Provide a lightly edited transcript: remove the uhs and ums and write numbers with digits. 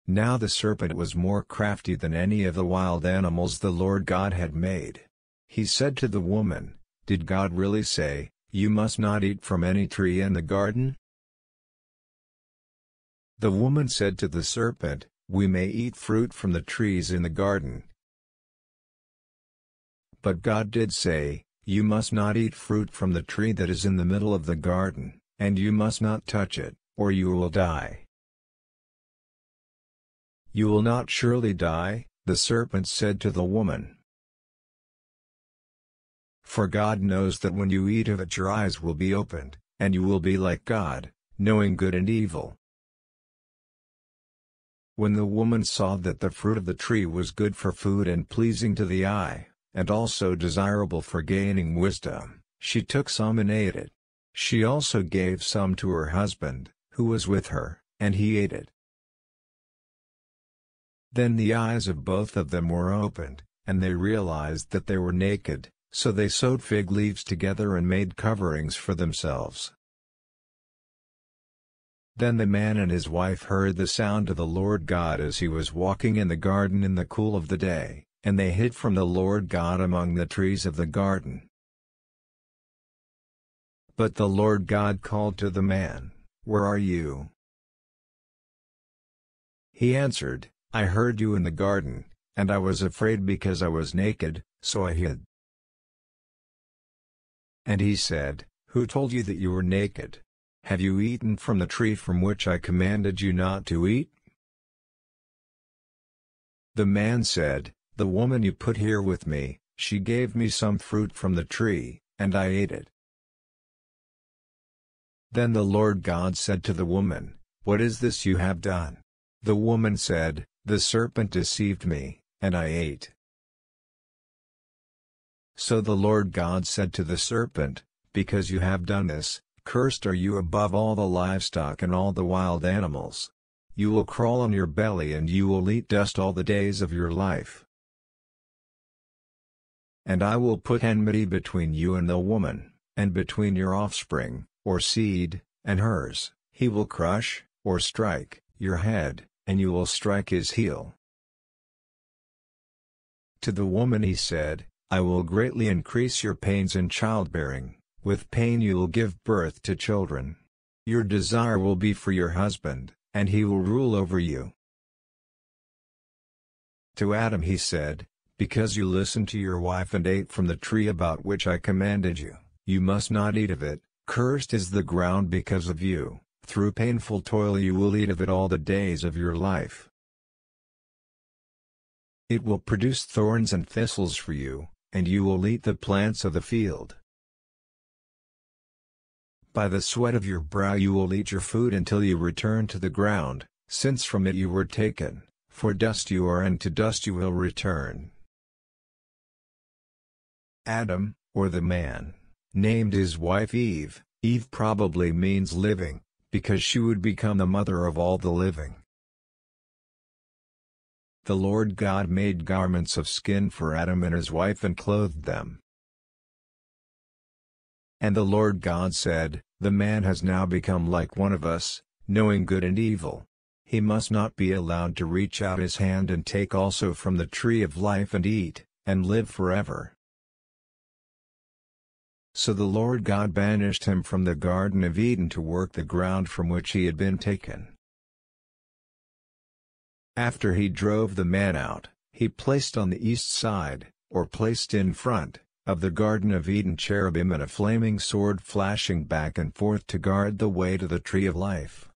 Now the serpent was more crafty than any of the wild animals the Lord God had made. He said to the woman, "Did God really say, 'You must not eat from any tree in the garden'?" The woman said to the serpent, "We may eat fruit from the trees in the garden. But God did say, 'You must not eat fruit from the tree that is in the middle of the garden, and you must not touch it, or you will die.'" "You will not surely die," the serpent said to the woman. "For God knows that when you eat of it your eyes will be opened, and you will be like God, knowing good and evil." When the woman saw that the fruit of the tree was good for food and pleasing to the eye, and also desirable for gaining wisdom, she took some and ate it. She also gave some to her husband, who was with her, and he ate it. Then the eyes of both of them were opened, and they realized that they were naked, so they sewed fig leaves together and made coverings for themselves. Then the man and his wife heard the sound of the Lord God as he was walking in the garden in the cool of the day, and they hid from the Lord God among the trees of the garden. But the Lord God called to the man, "Where are you?" He answered, "I heard you in the garden, and I was afraid because I was naked, so I hid." And he said, "Who told you that you were naked? Have you eaten from the tree from which I commanded you not to eat?" The man said, "The woman you put here with me, she gave me some fruit from the tree, and I ate it." Then the Lord God said to the woman, "What is this you have done?" The woman said, "The serpent deceived me, and I ate." So the Lord God said to the serpent, "Because you have done this, cursed are you above all the livestock and all the wild animals. You will crawl on your belly and you will eat dust all the days of your life. And I will put enmity between you and the woman, and between your offspring, or seed, and hers. He will crush, or strike, your head, and you will strike his heel." To the woman he said, "I will greatly increase your pains in childbearing, with pain you will give birth to children. Your desire will be for your husband, and he will rule over you." To Adam he said, "Because you listened to your wife and ate from the tree about which I commanded you, you must not eat of it. Cursed is the ground because of you, through painful toil you will eat of it all the days of your life. It will produce thorns and thistles for you, and you will eat the plants of the field. By the sweat of your brow you will eat your food until you return to the ground, since from it you were taken, for dust you are and to dust you will return." Adam, or the man, named his wife Eve. Eve probably means living, because she would become the mother of all the living. The Lord God made garments of skin for Adam and his wife and clothed them. And the Lord God said, "The man has now become like one of us, knowing good and evil. He must not be allowed to reach out his hand and take also from the tree of life and eat, and live forever." So the Lord God banished him from the Garden of Eden to work the ground from which he had been taken. After he drove the man out, he placed on the east side, or placed in front, of the Garden of Eden cherubim and a flaming sword flashing back and forth to guard the way to the tree of life.